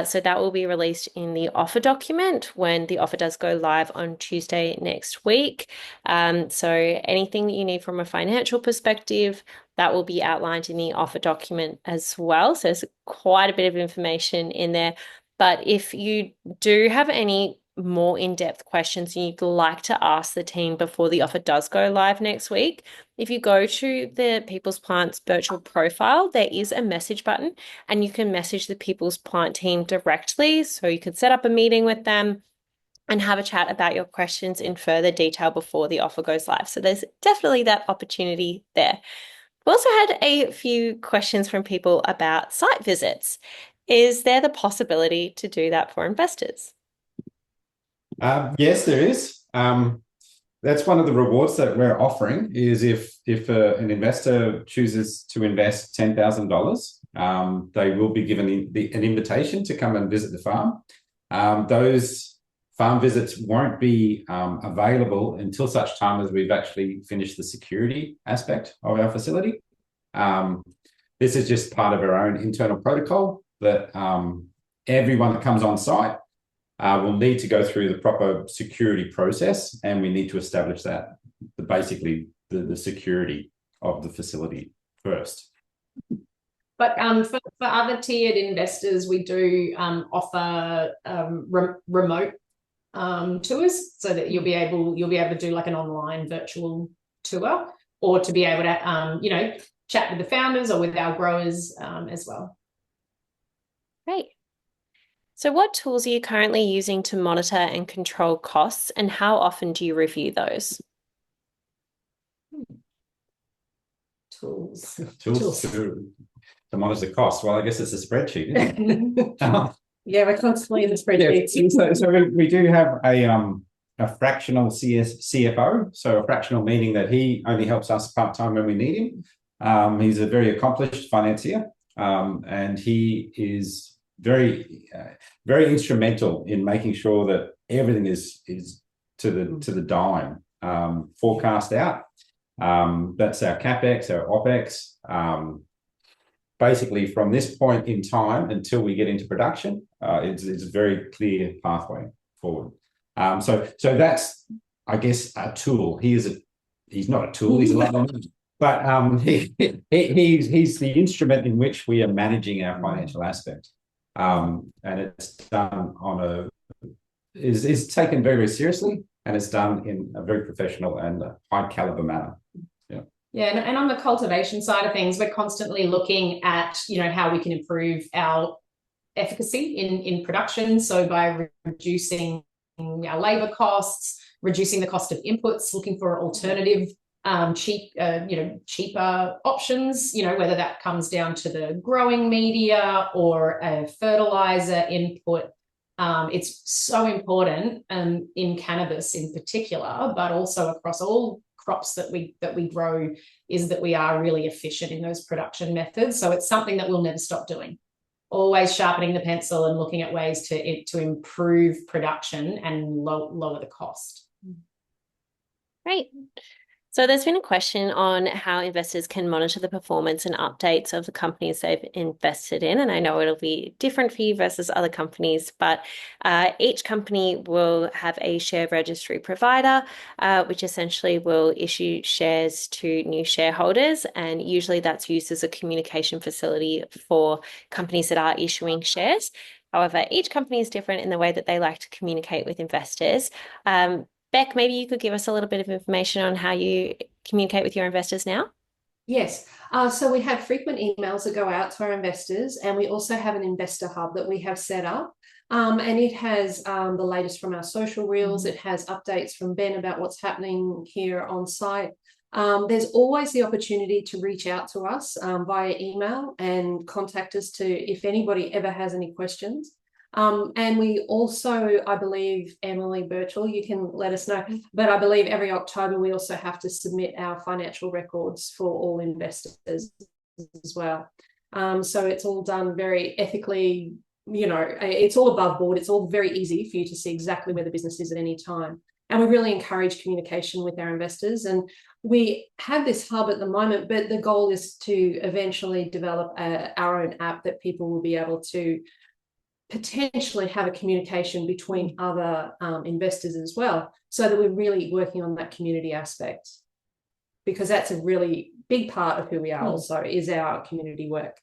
So that will be released in the offer document when the offer does go live on Tuesday next week. So anything that you need from a financial perspective, that will be outlined in the offer document as well. So there's quite a bit of information in there. But if you do have any more in-depth questions you'd like to ask the team before the offer does go live next week, if you go to the People's Plant's Birchal profile, there is a message button and you can message the People's Plant team directly. So you can set up a meeting with them and have a chat about your questions in further detail before the offer goes live. So there's definitely that opportunity there. We also had a few questions from people about site visits. Is there the possibility to do that for investors? Yes, there is. That's one of the rewards that we're offering is if an investor chooses to invest $10,000, they will be given an invitation to come and visit the farm. Those farm visits won't be available until such time as we've actually finished the security aspect of our facility. This is just part of our own internal protocol that everyone that comes on site will need to go through the proper security process, and we need to establish that basically the security of the facility first. But for other tiered investors, we do offer remote tours, so that you'll be able to do like an online virtual tour, or to be able to chat with the founders or with our growers as well. Great. So what tools are you currently using to monitor and control costs, and how often do you review those? Tools to monitor costs. Well, I guess it's a spreadsheet, isn't it? Yeah, we're constantly in the spreadsheets. Yeah. So we do have a fractional CFO. So a fractional meaning that he only helps us part-time when we need him. He's a very accomplished financier, and he is very instrumental in making sure that everything is to the dime forecast out. That's our CapEx, our OpEx. Basically, from this point in time until we get into production, it's a very clear pathway forward. So that's, I guess, a tool. He's not a tool. He's a lot more. But he's the instrument in which we are managing our financial aspect. And it's done on is taken very, very seriously, and it's done in a very professional and high caliber manner. Yeah, and on the cultivation side of things, we're constantly looking at, how we can improve our efficacy in production. So by reducing our labor costs, reducing the cost of inputs, looking for alternative cheaper options, whether that comes down to the growing media or a fertilizer input. It's so important in cannabis in particular, but also across all crops that we grow, is that we are really efficient in those production methods. So it's something that we'll never stop doing. Always sharpening the pencil and looking at ways to improve production and lower the cost. Great. So there's been a question on how investors can monitor the performance and updates of the companies they've invested in. And I know it'll be different for you versus other companies, but each company will have a share registry provider, which essentially will issue shares to new shareholders. And usually that's used as a communication facility for companies that are issuing shares. However, each company is different in the way that they like to communicate with investors. Beck, maybe you could give us a little bit of information on how you communicate with your investors now? Yes. So we have frequent emails that go out to our investors, and we also have an investor hub that we have set up. And it has the latest from our social reels. It has updates from Ben about what's happening here on site. There's always the opportunity to reach out to us via email and contact us if anybody ever has any questions. And we also, I believe, Emily, Birchal, you can let us know, but I believe every October we also have to submit our financial records for all investors as well. So it's all done very ethically, it's all above board. It's all very easy for you to see exactly where the business is at any time. And we really encourage communication with our investors. And we have this hub at the moment, but the goal is to eventually develop our own app that people will be able to potentially have a communication between other investors as well, so that we're really working on that community aspect, because that's a really big part of who we are also, is our community work,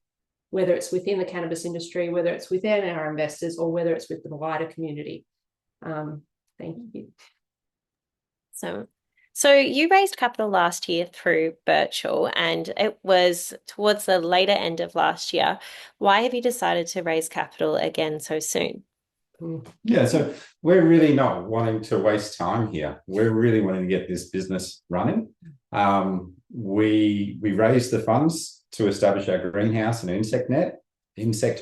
whether it's within the cannabis industry, whether it's within our investors, or whether it's with the wider community. Thank you. So you raised capital last year through Birchal, and it was towards the later end of last year. Why have you decided to raise capital again so soon? Yeah, so we're really not wanting to waste time here. We're really wanting to get this business running. We raised the funds to establish our greenhouse and insect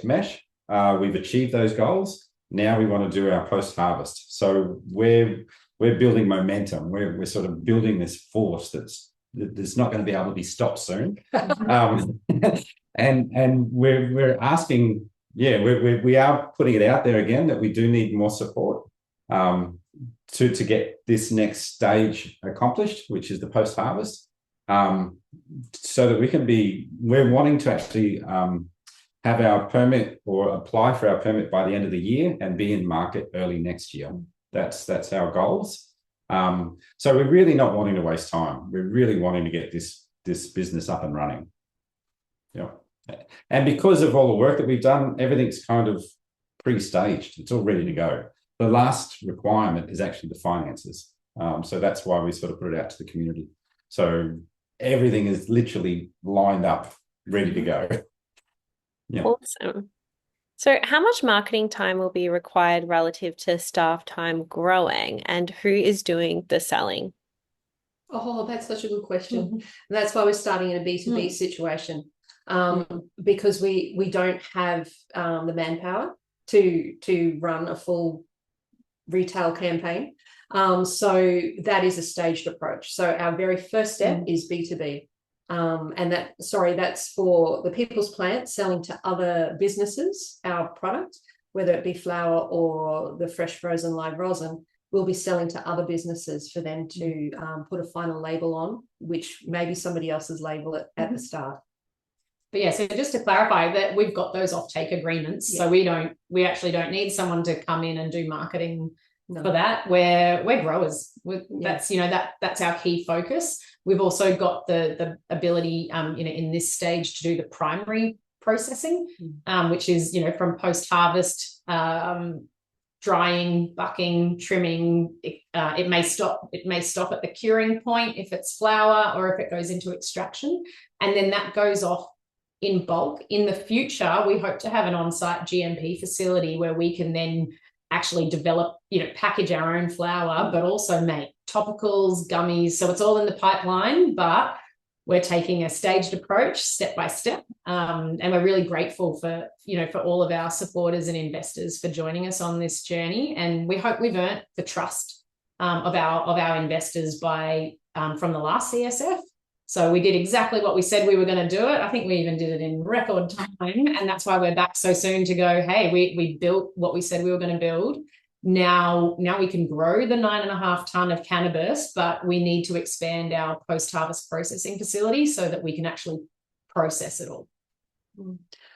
mesh. We've achieved those goals. Now we want to do our post-harvest. So we're building momentum. We're sort of building this force that's not going to be able to be stopped soon. And we're asking, we are putting it out there again that we do need more support to get this next stage accomplished, which is the post-harvest, so that we're wanting to actually have our permit or apply for our permit by the end of the year and be in market early next year. That's our goals. So we're really not wanting to waste time. We're really wanting to get this business up and running. Yeah. And because of all the work that we've done, everything's kind of pre-staged. It's all ready to go. The last requirement is actually the finances. So that's why we sort of put it out to the community. So everything is literally lined up, ready to go. Yeah. Awesome. So how much marketing time will be required relative to staff time growing, and who is doing the selling? Oh, that's such a good question. And that's why we're starting in a B2B situation, because we don't have the manpower to run a full retail campaign. So that is a staged approach. So our very first step is B2B. And that's for the People's Plant selling to other businesses our product, whether it be flour or the fresh frozen live rosin. We'll be selling to other businesses for them to put a final label on, which may be somebody else's label at the start. But yeah, so just to clarify that we've got those offtake agreements, so we actually don't need someone to come in and do marketing for that. We're growers. That's our key focus. We've also got the ability, in this stage to do the primary processing, which is, from post-harvest drying, bucking, trimming. It may stop at the curing point if it's flour, or if it goes into extraction, and then that goes off in bulk. In the future, we hope to have an on-site GMP facility where we can then actually develop, package our own flour, but also make topicals, gummies. So it's all in the pipeline, but we're taking a staged approach, step by step, and we're really grateful for all of our supporters and investors for joining us on this journey. And we hope we've earned the trust of our investors by from the last CSF. So we did exactly what we said we were going to do it. I think we even did it in record time, and that's why we're back so soon to go, hey, we built what we said we were going to build. Now we can grow the 9.5 ton of cannabis, but we need to expand our post-harvest processing facility so that we can actually process it all.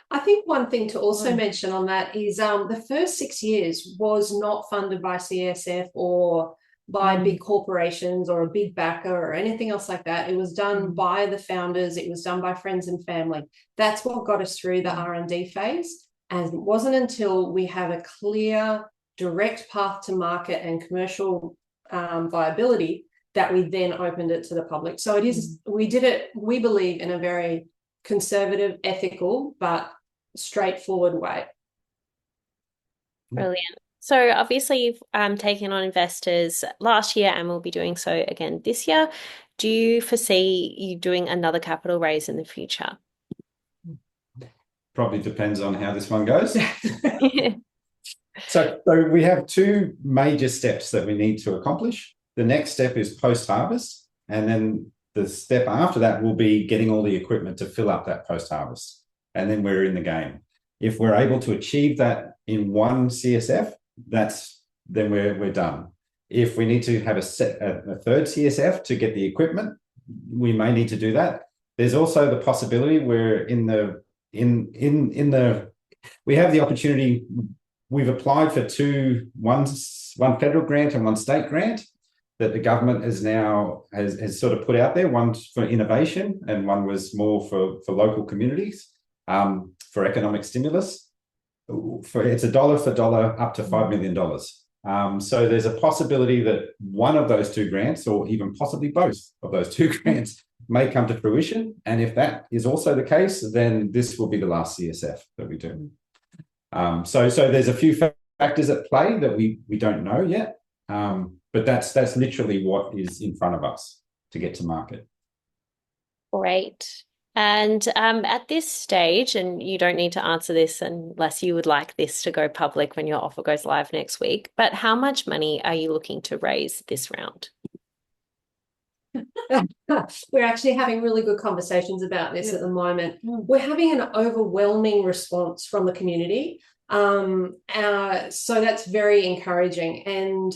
I think one thing to also mention on that is the first 6 years was not funded by CSF or by big corporations or a big backer or anything else like that. It was done by the founders. It was done by friends and family. That's what got us through the R&D phase. And it wasn't until we have a clear, direct path to market and commercial viability that we then opened it to the public. So it is, we did it, we believe, in a very conservative, ethical, but straightforward way. Brilliant. So obviously you've taken on investors last year and will be doing so again this year. Do you foresee you doing another capital raise in the future? Probably depends on how this one goes. So we have two major steps that we need to accomplish. The next step is post-harvest, and then the step after that will be getting all the equipment to fill up that post-harvest, and then we're in the game. If we're able to achieve that in one CSF, then we're done. If we need to have a third CSF to get the equipment, we may need to do that. There's also the possibility we're we have the opportunity. We've applied for one federal grant and one state grant that the government has sort of put out there. One for innovation and one was more for local communities for economic stimulus. It's a dollar for dollar up to $5 million. So there's a possibility that one of those two grants, or even possibly both of those two grants, may come to fruition. And if that is also the case, then this will be the last CSF that we do. So there's a few factors at play that we don't know yet, but that's literally what is in front of us to get to market. Great. And at this stage, and you don't need to answer this unless you would like this to go public when your offer goes live next week, but how much money are you looking to raise this round? We're actually having really good conversations about this at the moment. We're having an overwhelming response from the community. So that's very encouraging. And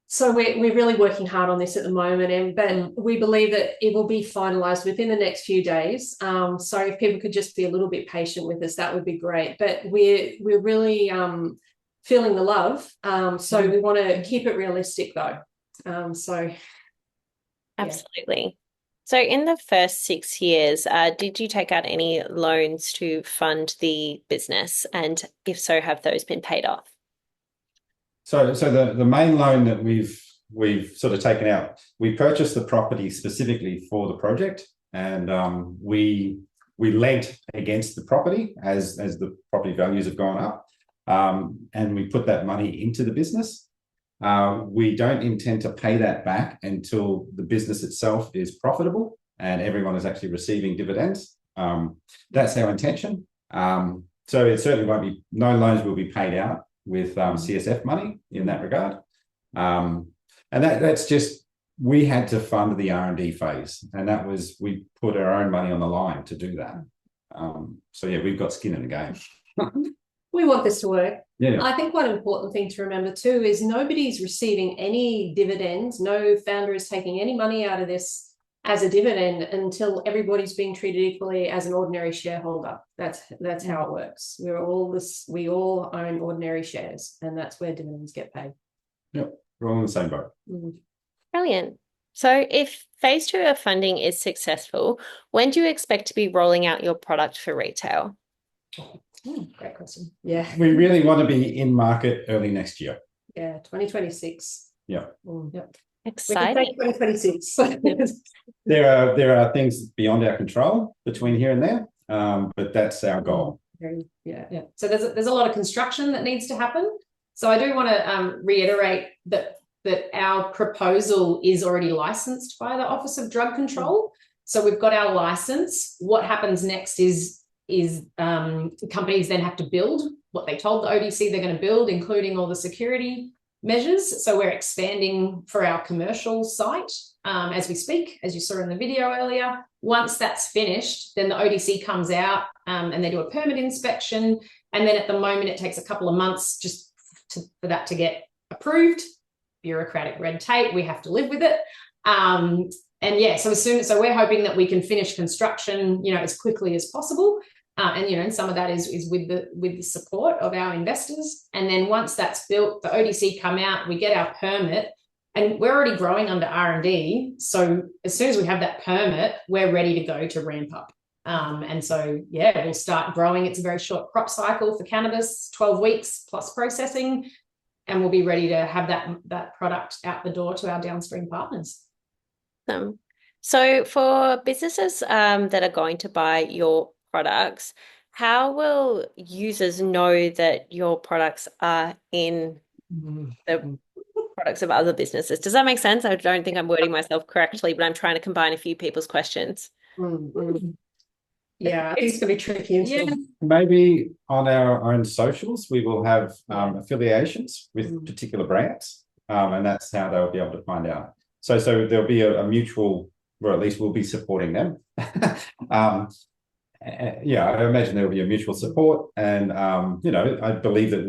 so we're really working hard on this at the moment, but we believe that it will be finalised within the next few days. So if people could just be a little bit patient with us, that would be great. But we're really feeling the love. So we want to keep it realistic though. Absolutely. So in the first 6 years, did you take out any loans to fund the business? And if so, have those been paid off? So the main loan that we've sort of taken out, we purchased the property specifically for the project, and we lent against the property as the property values have gone up, and we put that money into the business. We don't intend to pay that back until the business itself is profitable and everyone is actually receiving dividends. That's our intention. So it certainly won't be, no loans will be paid out with CSF money in that regard. And that's just, we had to fund the R&D phase, and that was, we put our own money on the line to do that. So yeah, we've got skin in the game. We want this to work. Yeah. I think one important thing to remember too is nobody's receiving any dividends. No founder is taking any money out of this as a dividend until everybody's being treated equally as an ordinary shareholder. That's how it works. We all own ordinary shares, and that's where dividends get paid. Yep, we're all in the same boat. Brilliant. So if phase 2 of funding is successful, when do you expect to be rolling out your product for retail? Great question. Yeah. We really want to be in market early next year. Yeah, 2026. Yeah. Yep. We can Exciting. say 2026. There are things beyond our control between here and there, but that's our goal. Yeah. Yeah. So there's a lot of construction that needs to happen. So I do want to reiterate that our proposal is already licensed by the Office of Drug Control. So we've got our license. What happens next is companies then have to build what they told the ODC they're going to build, including all the security measures. So we're expanding for our commercial site as we speak, as you saw in the video earlier. Once that's finished, then the ODC comes out and they do a permit inspection. And then at the moment, it takes a couple of months just for that to get approved. Bureaucratic red tape, we have to live with it. And yeah, so we're hoping that we can finish construction, as quickly as possible. And some of that is with the support of our investors. And then once that's built, the ODC come out, we get our permit, and we're already growing under R&D. So as soon as we have that permit, we're ready to go to ramp up. And so, yeah, we'll start growing. It's a very short crop cycle for cannabis, 12 weeks plus processing, and we'll be ready to have that product out the door to our downstream partners. So for businesses that are going to buy your products, how will users know that your products are in the products of other businesses? Does that make sense? I don't think I'm wording myself correctly, but I'm trying to combine a few people's questions. Yeah, I think it's going to be tricky. Yeah. Maybe on our own socials, we will have affiliations with particular brands, and that's how they'll be able to find out. So there'll be a mutual, or at least we'll be supporting them. Yeah, I imagine there will be a mutual support, and I believe that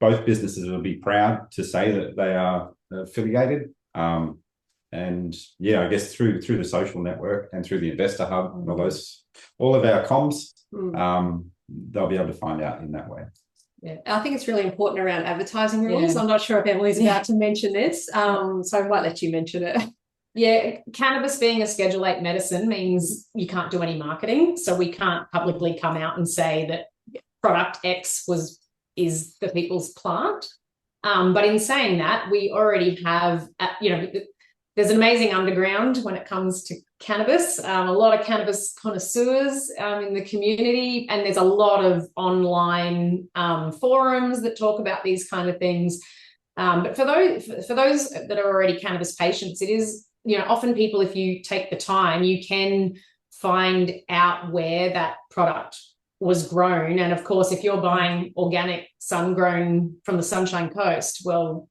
both businesses will be proud to say that they are affiliated. And yeah, I guess through the social network and through the investor hub and all of our comms, they'll be able to find out in that way. Yeah, I think it's really important around advertising rules. Yeah. I'm not sure if Emily's about to mention this, so I might let you mention it. Yeah, cannabis being a Schedule 8 medicine means you can't do any marketing. So we can't publicly come out and say that product X is the people's plant. But in saying that, we already have, there's an amazing underground when it comes to cannabis, a lot of cannabis connoisseurs in the community, and there's a lot of online forums that talk about these kind of things. But for those that are already cannabis patients, it is, often people, if you take the time, you can find out where that product was grown. And of course, if you're buying organic sun-grown from the Sunshine Coast, well,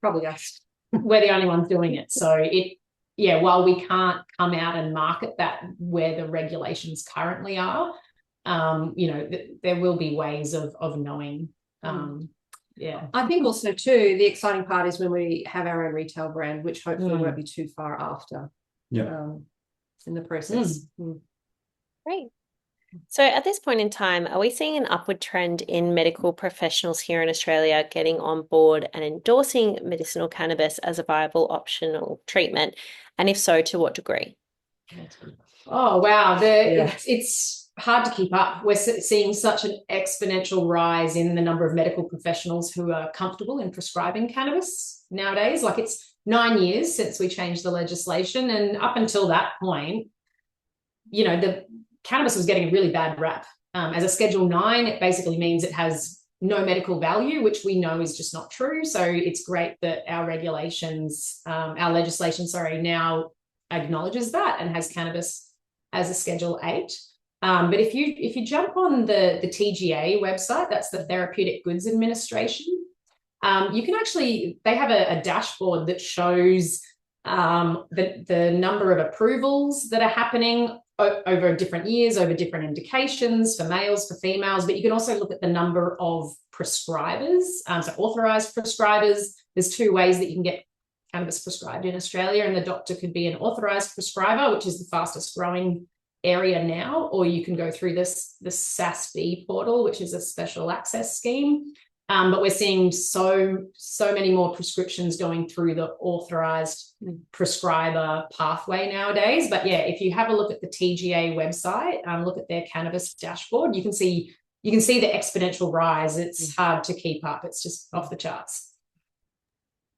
Probably us. we're the only ones doing it. So while we can't come out and market that where the regulations currently are, there will be ways of knowing. Yeah. I think also too, the exciting part is when we have our own retail brand, which hopefully won't be too far after. Yeah. In the process. Great. So at this point in time, are we seeing an upward trend in medical professionals here in Australia getting on board and endorsing medicinal cannabis as a viable optional treatment? And if so, to what degree? Oh, wow. It's hard to keep up. We're seeing such an exponential rise in the number of medical professionals who are comfortable in prescribing cannabis nowadays. Like, it's 9 years since we changed the legislation. And up until that point, the cannabis was getting a really bad rap. As a Schedule 9, it basically means it has no medical value, which we know is just not true. So it's great that our legislation, now acknowledges that and has cannabis as a Schedule 8. But if you jump on the TGA website, that's the Therapeutic Goods Administration, you can actually, they have a dashboard that shows the number of approvals that are happening over different years, over different indications for males, for females, but you can also look at the number of prescribers, so authorised prescribers. There's 2 ways that you can get cannabis prescribed in Australia, and the doctor could be an authorised prescriber, which is the fastest growing area now, or you can go through the SASB portal, which is a special access scheme. But we're seeing so many more prescriptions going through the authorised prescriber pathway nowadays. But yeah, if you have a look at the TGA website, look at their cannabis dashboard, you can see you can see the exponential rise. It's hard to keep up. It's just off the charts.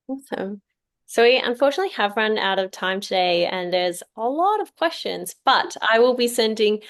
Awesome. So we unfortunately have run out of time today, and there's a lot of questions, but I will be sending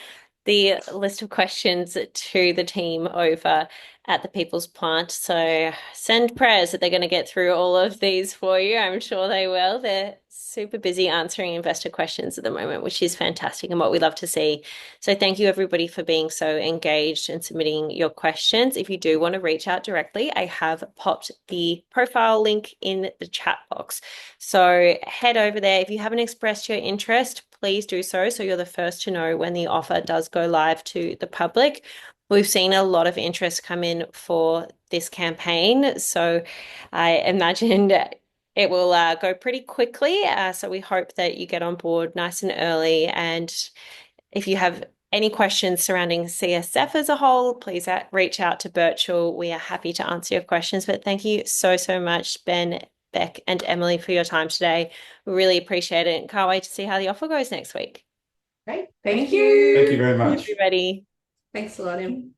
the list of questions to the team over at the People's Plant. So send prayers that they're going to get through all of these for you. I'm sure they will. They're super busy answering investor questions at the moment, which is fantastic and what we love to see. So thank you everybody for being so engaged and submitting your questions. If you do want to reach out directly, I have popped the profile link in the chat box. So head over there. If you haven't expressed your interest, please do so you're the first to know when the offer does go live to the public. We've seen a lot of interest come in for this campaign, so I imagine it will go pretty quickly. So we hope that you get on board nice and early. And if you have any questions surrounding CSF as a whole, please reach out to Birchal. We are happy to answer your questions. But thank you so much, Ben, Beck, and Emily, for your time today. We really appreciate it and can't wait to see how the offer goes next week. Great. Thank you. Thank you very much. Everybody. Thanks a lot, Em.